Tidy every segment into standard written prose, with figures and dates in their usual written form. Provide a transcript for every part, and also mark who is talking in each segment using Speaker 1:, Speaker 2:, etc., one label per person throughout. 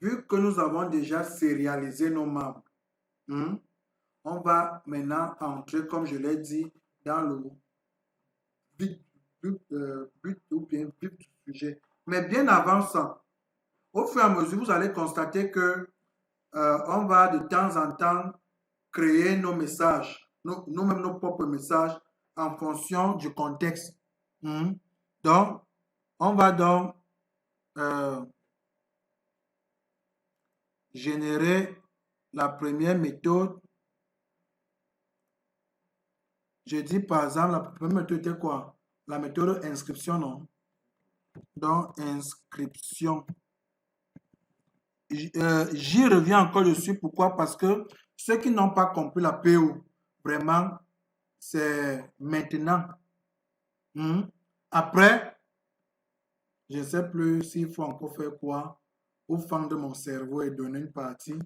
Speaker 1: vu que nous avons déjà sérialisé nos membres, hmm, on va maintenant entrer, comme je l'ai dit, dans le but ou bien vif du sujet. Mais bien avant ça, au fur et à mesure, vous allez constater que on va de temps en temps créer nos messages, nous-mêmes nos propres messages en fonction du contexte. Hmm. Donc, on va donc euh, générer la première méthode. Je dis par exemple, la première méthode était quoi? La méthode inscription, non? Donc, inscription. J'y reviens encore dessus. Pourquoi? Parce que ceux qui n'ont pas compris la PO, vraiment, c'est maintenant. Hmm. Après, je ne sais plus s'il faut encore faire quoi ou fendre mon cerveau et donner une partie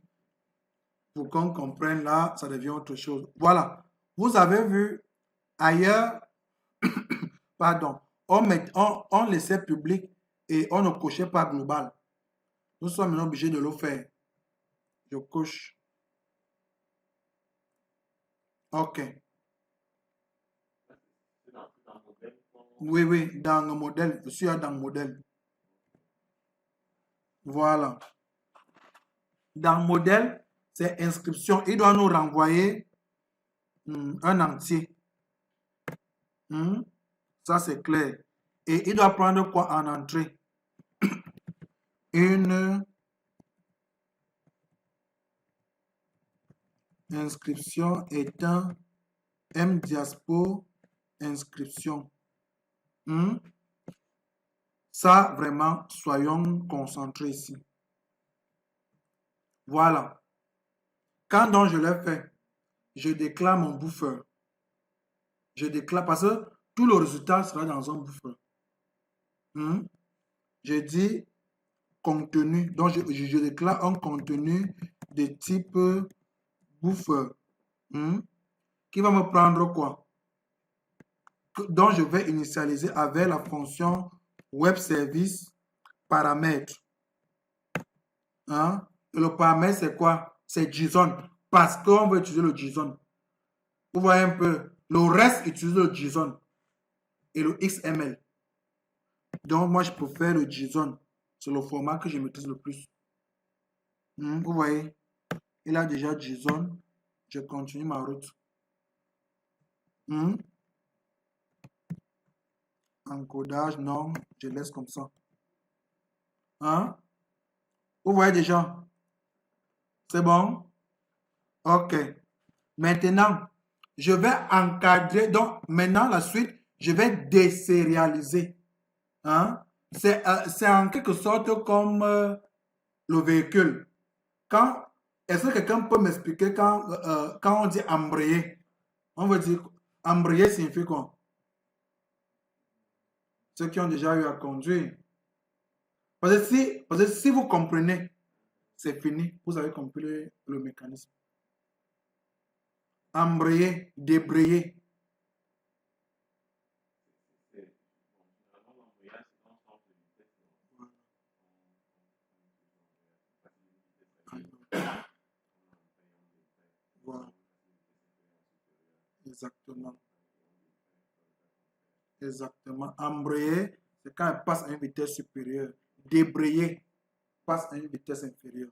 Speaker 1: pour qu'on comprenne là, ça devient autre chose. Voilà. Vous avez vu ailleurs, pardon, on laissait public et on ne cochait pas global. Nous sommes maintenant obligés de le faire. Je coche. OK. Oui, oui, dans le modèle. Je suis dans le modèle. Voilà. Dans le modèle, c'est inscription. Il doit nous renvoyer un entier. Ça, c'est clair. Et il doit prendre quoi en entrée? Une inscription étant mdiaspo inscription. Ça, vraiment, soyons concentrés ici. Voilà. Quand donc je l'ai fait, je déclare mon buffer. Je déclare parce que tout le résultat sera dans un buffer. Je dis contenu. Donc, je déclare un contenu de type buffer. Qui va me prendre quoi? Donc, je vais initialiser avec la fonction web service paramètre. Et le paramètre, c'est quoi? C'est JSON. Parce qu'on veut utiliser le JSON. Vous voyez un peu. Le reste utilise le JSON et le XML. Donc, moi, je préfère le JSON. C'est le format que je maîtrise le plus. Vous voyez, il a déjà JSON. Je continue ma route. Encodage, non, je laisse comme ça. Vous voyez déjà? C'est bon? OK. Maintenant, je vais encadrer. Donc, maintenant, la suite, je vais désérialiser. C'est en quelque sorte comme le véhicule. Est-ce que quelqu'un peut m'expliquer quand on dit embrayer? On veut dire embrayer signifie quoi? Ceux qui ont déjà eu à conduire. Parce que si vous comprenez, c'est fini. Vous avez compris le mécanisme. Embrayer, débrayer. Voilà. Exactement. Exactement. Embrayer, c'est quand elle passe à une vitesse supérieure. Débrayer, passe à une vitesse inférieure.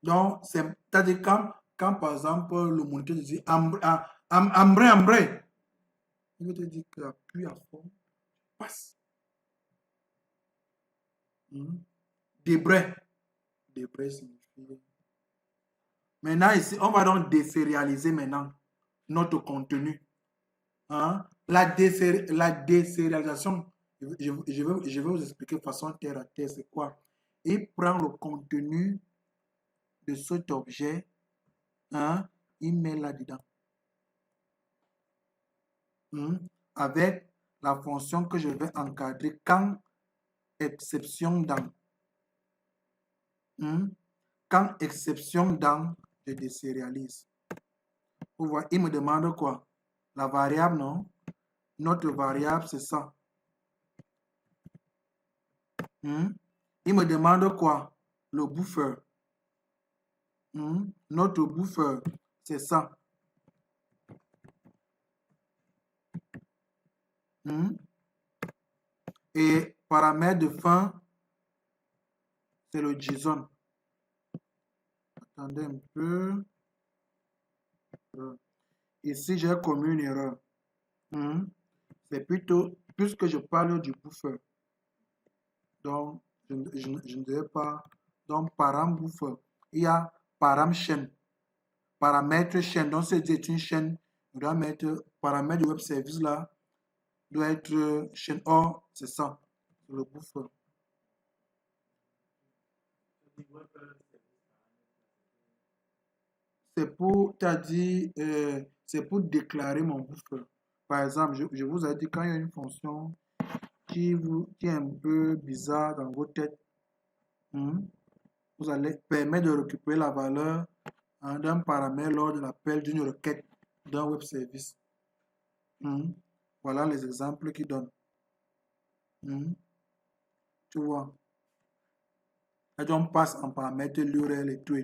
Speaker 1: Donc, c'est-à-dire quand, par exemple, le moniteur te dit embrayer, il veut te dire que appuie à fond, passe. Débrayer. Débrayer signifie. Maintenant, ici, on va donc désérialiser maintenant notre contenu. La désérialisation, je vais vous expliquer de façon terre à terre, c'est quoi? Il prend le contenu de cet objet, il met là-dedans. Avec la fonction que je vais encadrer quand exception dans. Quand exception dans, je désérialise. Vous voyez, il me demande quoi? La variable, non? Notre variable, c'est ça. Il me demande quoi? Le buffer. Notre buffer, c'est ça. Et paramètre de fin, c'est le JSON. Attendez un peu. Ici, j'ai commis une erreur. C'est plutôt, puisque je parle du buffer. Donc, je ne devais pas. Donc, param buffer. Il y a param chaîne. Paramètre chaîne. Donc, c'est une chaîne. On doit mettre paramètre du web service là. Doit être chaîne. Oh, c'est ça. Le buffer. C'est pour, t'as dit, c'est pour déclarer mon buffer. Par exemple, je vous ai dit quand il y a une fonction qui est un peu bizarre dans vos têtes, vous allez permettre de récupérer la valeur d'un paramètre lors de l'appel d'une requête d'un web service. Voilà les exemples qu'ils donnent. Tu vois. Et on passe en paramètre l'URL et tout.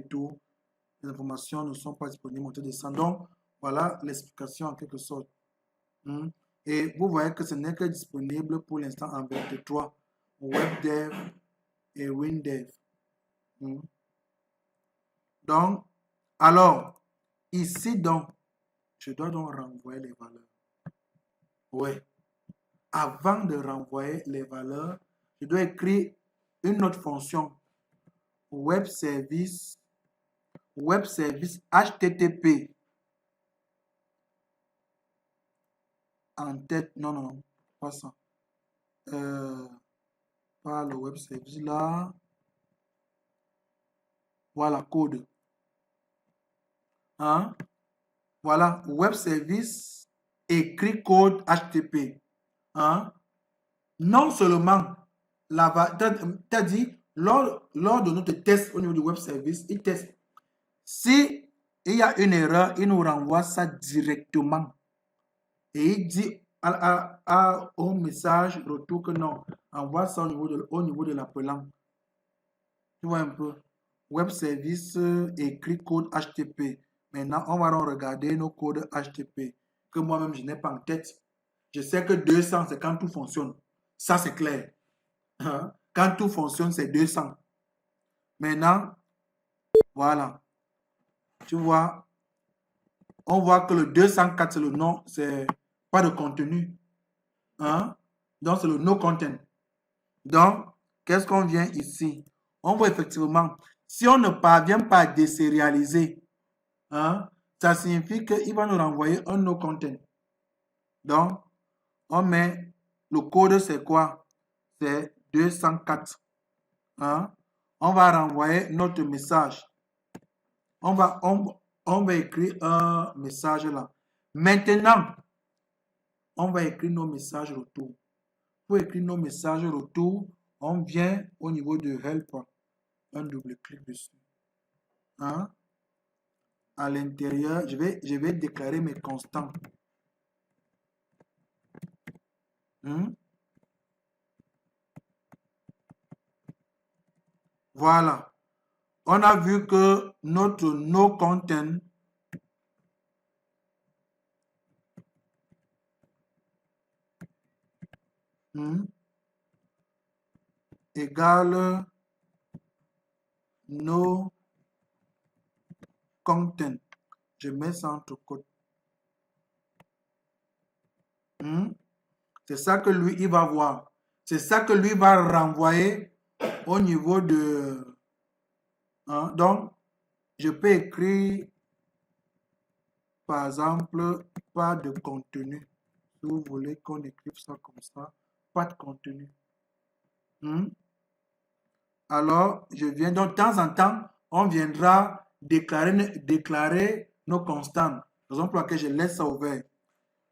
Speaker 1: Les informations ne sont pas disponibles. On te descend. Donc, voilà l'explication en quelque sorte. Et vous voyez que ce n'est que disponible pour l'instant en 23. WebDev et WinDev. Donc, alors, ici, donc, je dois donc renvoyer les valeurs. Oui. Avant de renvoyer les valeurs, je dois écrire une autre fonction. Web service HTTP. En tête, non, pas ça. Pas le web service là. Voilà, code. Voilà, web service écrit code HTTP. Non seulement, t'as dit, lors de notre test au niveau du web service, il teste. Si il y a une erreur, il nous renvoie ça directement. Et il dit au message retour que non, envoie ça au niveau de l'appelant. Tu vois un peu. Web service écrit code HTTP. Maintenant, on va regarder nos codes HTTP que moi-même, je n'ai pas en tête. Je sais que 200, c'est quand tout fonctionne. Ça, c'est clair. Quand tout fonctionne, c'est 200. Maintenant, voilà. Tu vois, on voit que le 204, c'est le nom, c'est pas de contenu. Donc, c'est le no content. Donc, qu'est-ce qu'on vient ici? On voit effectivement, si on ne parvient pas à désérialiser, ça signifie qu'il va nous renvoyer un no content. Donc, on met le code, c'est quoi? C'est 204. On va renvoyer notre message. On va écrire un message là. Maintenant, on va écrire nos messages retour. Pour écrire nos messages retour, on vient au niveau de help. Un double clic dessus. À l'intérieur, je vais déclarer mes constants. Voilà. On a vu que notre no content égale no content. Je mets ça entre côtes. C'est ça que lui, il va voir. C'est ça que lui va renvoyer au niveau de... donc, je peux écrire, par exemple, pas de contenu. Si vous voulez qu'on écrive ça comme ça, pas de contenu. Alors, je viens, donc de temps en temps, on viendra déclarer nos constantes. Raison pour laquelle je laisse ça ouvert.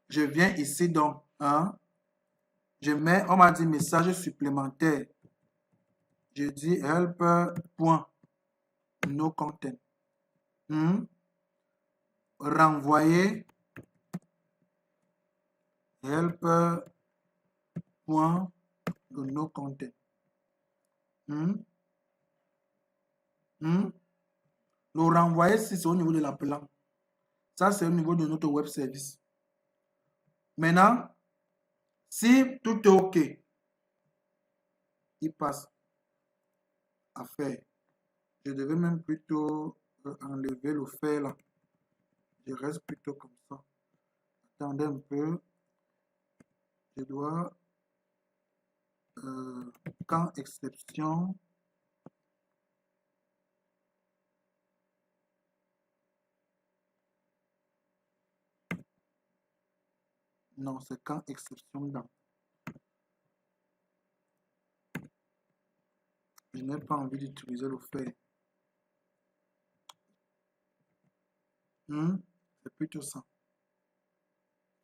Speaker 1: Je viens ici donc, je mets, on m'a dit message supplémentaire. Je dis help point no content. Renvoyer help point no content. Hmm? Hmm? Le renvoyer, si c'est au niveau de l'appelant. Ça, c'est au niveau de notre web service. Maintenant, si tout est OK, il passe à faire. Je devais même plutôt enlever le fait là. Je reste plutôt comme ça. Attendez un peu. Je dois, quand exception, non, c'est quand exception dans. Je n'ai pas envie d'utiliser le fait. C'est plutôt ça.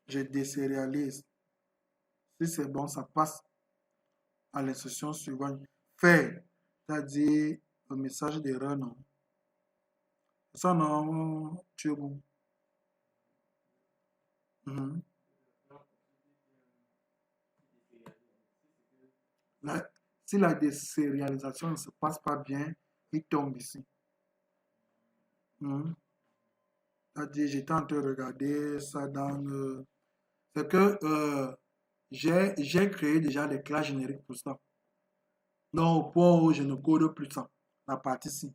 Speaker 1: Je désérialise. Si c'est bon, ça passe à l'instruction suivante. Faire, c'est-à-dire le message d'erreur, non. Ça, non, tu es bon. Mhm. Si la désérialisation ne se passe pas bien, il tombe ici. Mhm. C'est-à-dire, j'étais en train de regarder ça dans le... C'est que j'ai créé déjà les classes génériques pour ça. Donc, au point où je ne code plus ça, la partie-ci,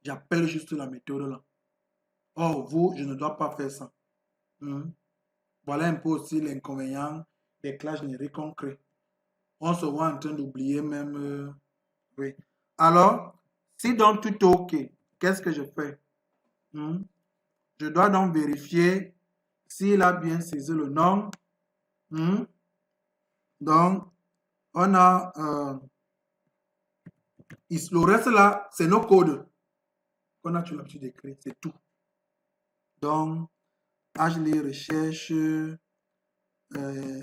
Speaker 1: j'appelle juste la méthode là. Or, vous, je ne dois pas faire ça. Mhm. Voilà un peu aussi l'inconvénient des classes génériques qu'on crée. On se voit en train d'oublier même. Oui. Alors, si donc tout est OK, qu'est-ce que je fais? Hmm? Je dois donc vérifier s'il a bien saisi le nom. Hmm? Donc, on a le reste là, c'est nos codes qu'on a sur l'habitude d'écrire, c'est tout. Donc, HLE recherche,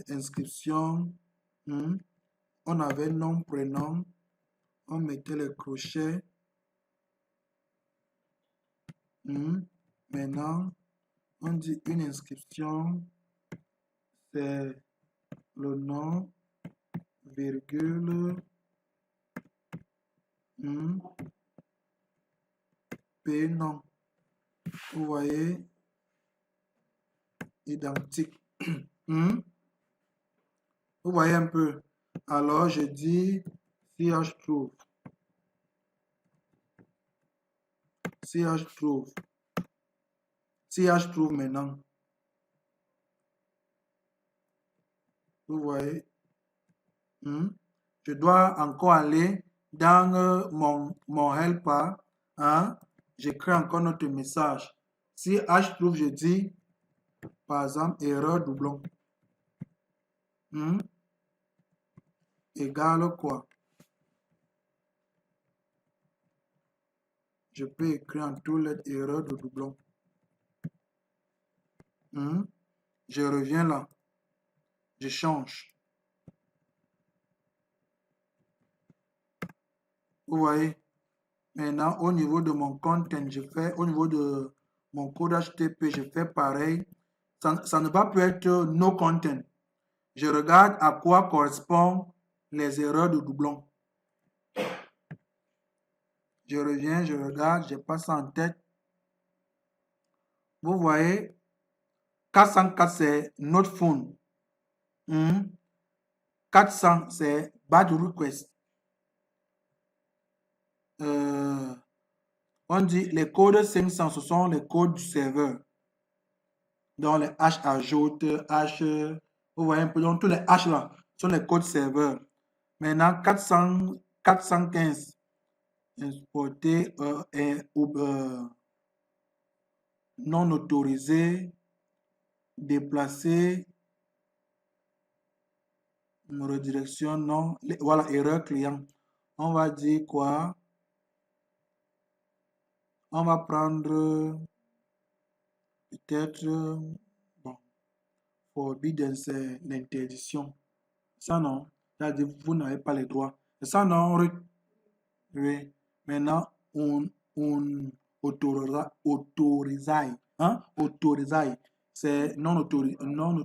Speaker 1: inscription. Hmm? On avait nom, prénom. On mettait le crochet. Maintenant, on dit une inscription, c'est le nom, virgule, prénom. Vous voyez, identique. Vous voyez un peu. Alors, je dis CH trouve maintenant. Vous voyez. Je dois encore aller dans mon helper. J'écris encore notre message. Si H trouve, je dis, par exemple, erreur doublon. Égale quoi? Je peux écrire en toutes lettres erreur de doublon. Je reviens là. Je change. Vous voyez? Maintenant, au niveau de mon content, je fais, au niveau de mon code HTTP, je fais pareil. Ça ne va plus être no content. Je regarde à quoi correspondent les erreurs de doublon. Je reviens, je regarde, je passe en tête. Vous voyez, 404, c'est not phone. 400, c'est bad request. On dit les codes 500, ce sont les codes du serveur. Donc les H ajoute, H, vous voyez un peu, donc tous les H là sont les codes serveurs. Maintenant, 415, exporté non autorisé, déplacé, redirection, non. Voilà, erreur client. On va dire quoi? On va prendre peut-être, bon, forbidden, c'est l'interdiction. Ça, non. C'est-à-dire, vous n'avez pas les droits. Et ça, non. Oui. Maintenant, on autorisé. Hein? Autorisé. C'est non autorisé. Non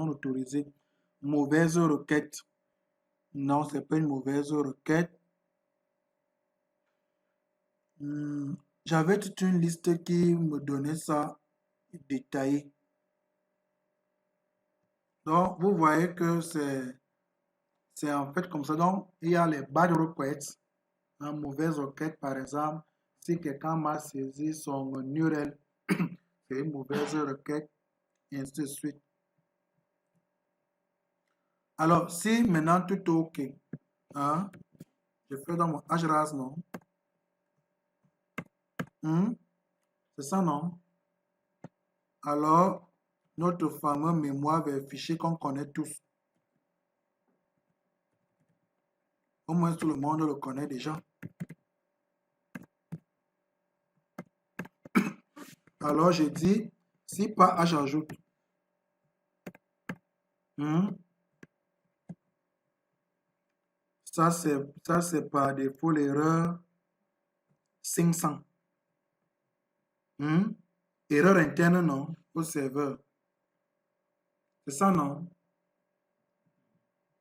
Speaker 1: autorisé. Mauvaise requête. Non, c'est pas une mauvaise requête. J'avais toute une liste qui me donnait ça détaillé. Donc, vous voyez que c'est en fait comme ça. Donc, il y a les bad requests, une mauvaise requête, par exemple. Si quelqu'un m'a saisi son URL, c'est une mauvaise requête, et ainsi de suite. Alors, si maintenant tout est OK, hein, je fais dans mon HRAS, non? C'est ça, non? Alors, notre fameux mémoire vers fichier qu'on connaît tous. Au moins, tout le monde le connaît déjà. Alors, je dis, si pas H ajoute, ça c'est par défaut l'erreur 500. Erreur interne, non, au serveur. C'est ça, non?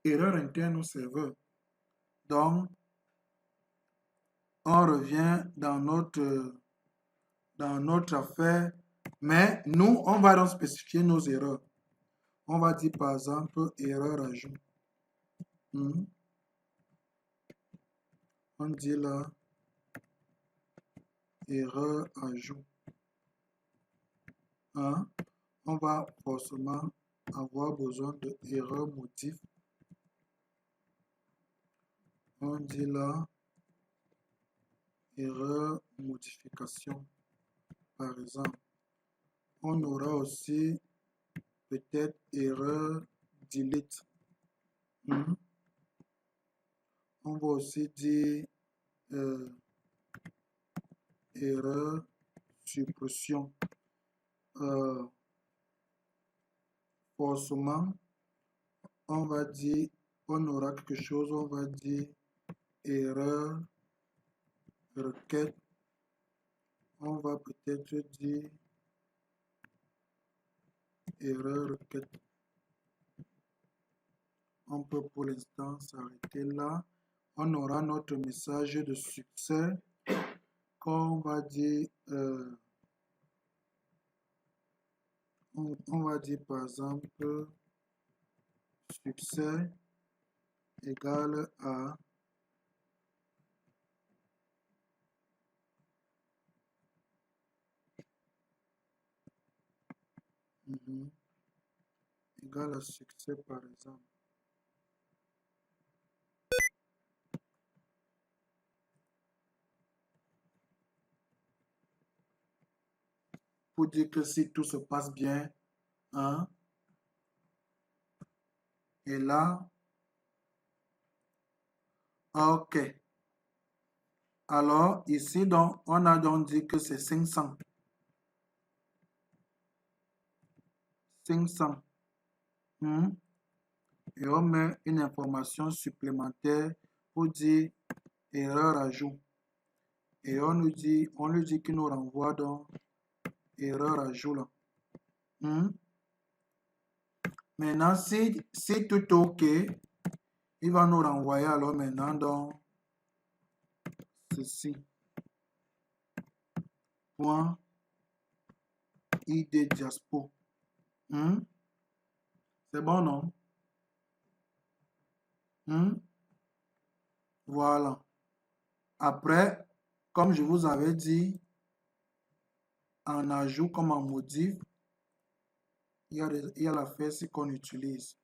Speaker 1: Erreur interne au serveur. Donc, on revient dans notre affaire. Mais nous, on va donc spécifier nos erreurs. On va dire par exemple erreur ajout. On dit là erreur ajout. On va forcément avoir besoin de erreur motif. On dit là erreur modification, par exemple. On aura aussi peut-être erreur delete. On va aussi dire erreur suppression. Forcément, on va dire, on aura quelque chose, on va dire erreur requête. On va peut-être dire erreur requête. On peut pour l'instant s'arrêter là. On aura notre message de succès qu'on va dire, on va dire par exemple succès égale à égale à succès par exemple. Pour dire que si tout se passe bien, et là, ok. Alors, ici, donc, on a donc dit que c'est 500. 500. Et on met une information supplémentaire pour dire erreur ajout. Et on lui dit qu'il nous renvoie donc erreur ajout là. Maintenant, si tout est OK, il va nous renvoyer alors maintenant dans ceci. Point ID Diaspo. C'est bon, non? Voilà. Après, comme je vous avais dit, en ajout comme en modif, il y a la face qu'on utilise.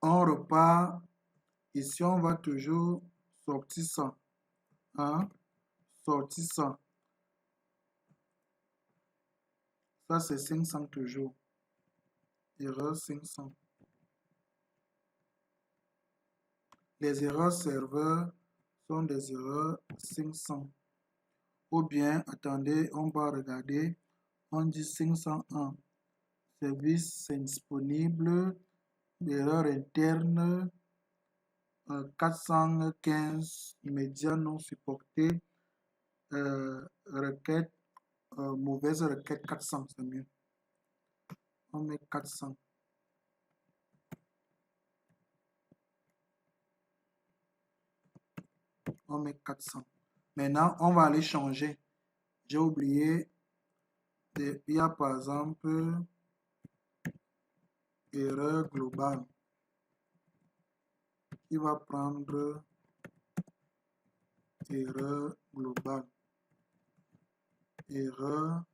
Speaker 1: On repart. Ici, on va toujours sortir ça. Sortir ça. Ça, c'est 500 toujours. Erreur 500. Les erreurs serveurs sont des erreurs 500. Ou bien, attendez, on va regarder. On dit 501. Service indisponible. Erreur interne. 415 médias non supportés. Requête. Mauvaise requête 400, c'est mieux. On met 400. On met 400. Maintenant, on va aller changer. J'ai oublié. Il y a par exemple erreur globale qui va prendre erreur globale. Erreur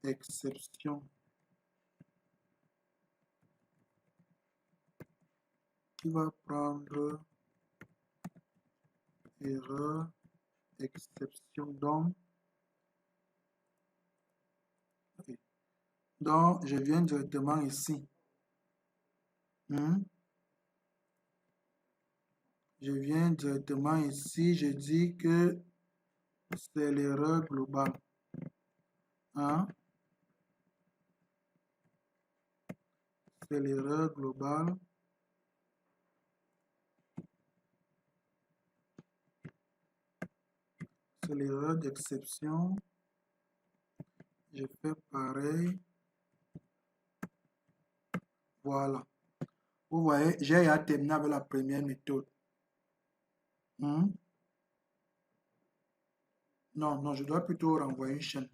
Speaker 1: exception qui va prendre erreur exception. Donc je viens directement ici. Je viens directement ici, je dis que c'est l'erreur globale. C'est l'erreur globale. C'est l'erreur d'exception. Je fais pareil. Voilà. Vous voyez, j'ai terminé avec la première méthode. Non, non, je dois plutôt renvoyer une chaîne.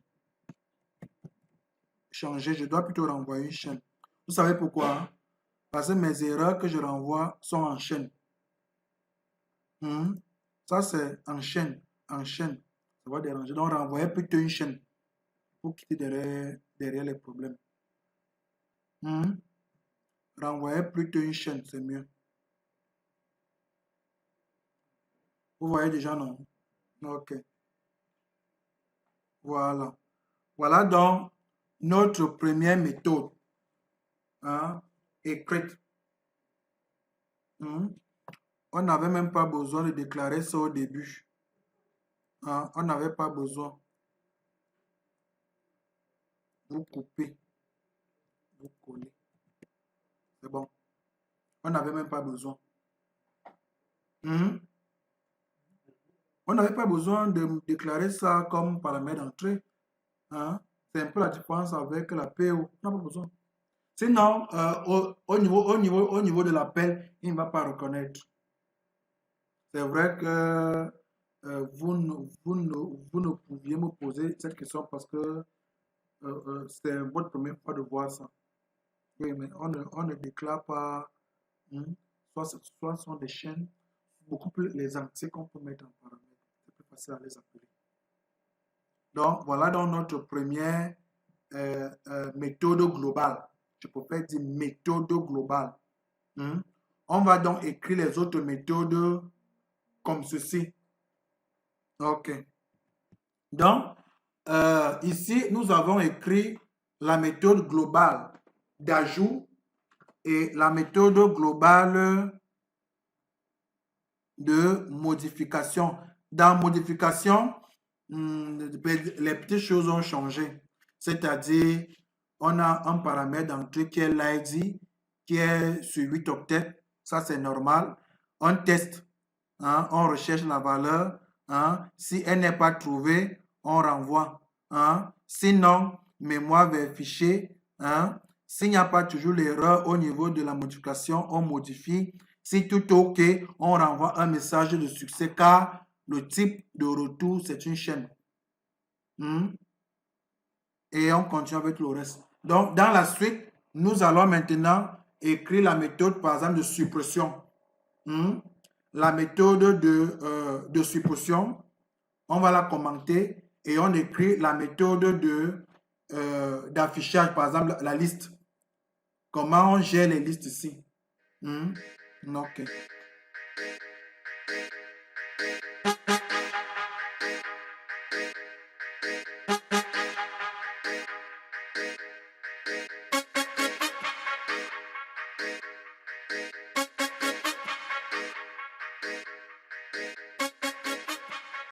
Speaker 1: Changer, je dois plutôt renvoyer une chaîne. Vous savez pourquoi? Parce que mes erreurs que je renvoie sont en chaîne. Ça, c'est en chaîne. En chaîne. Ça va déranger. Donc, renvoyer plutôt une chaîne pour quitter derrière les problèmes. Renvoyer plutôt une chaîne, c'est mieux. Vous voyez déjà, non? Ok. Voilà. Voilà donc notre première méthode écrite. On n'avait même pas besoin de déclarer ça au début. On n'avait pas besoin. Vous coupez. Vous collez. C'est bon. On n'avait même pas besoin. On n'avait pas besoin de déclarer ça comme paramètre d'entrée. C'est un peu la différence avec la PO. On n'a pas besoin. Sinon, au niveau de l'appel, il ne va pas reconnaître. C'est vrai que vous ne pouviez me poser cette question parce que c'est votre première fois de voir ça. Oui, mais on ne déclare pas, soit sont des chaînes, beaucoup plus les entiers qu'on peut mettre en paramètre. C'est plus facile à les appeler. Donc, voilà donc notre première méthode globale. Je peux dire méthode globale. On va donc écrire les autres méthodes comme ceci. OK. Donc, ici, nous avons écrit la méthode globale d'ajout et la méthode globale de modification. Dans modification, les petites choses ont changé. C'est-à-dire, on a un paramètre d'entrée qui est l'ID, qui est sur 8 octets. Ça, c'est normal. On teste, on recherche la valeur. Si elle n'est pas trouvée, on renvoie. Sinon, mémoire vérifiée. S'il n'y a pas toujours l'erreur au niveau de la modification, on modifie. Si tout est OK, on renvoie un message de succès car le type de retour, c'est une chaîne. Et on continue avec le reste. Donc, dans la suite, nous allons maintenant écrire la méthode, par exemple, de suppression. La méthode de suppression, on va la commenter et on écrit la méthode d'affichage, par exemple, la liste. Comment on gère les listes ici. OK.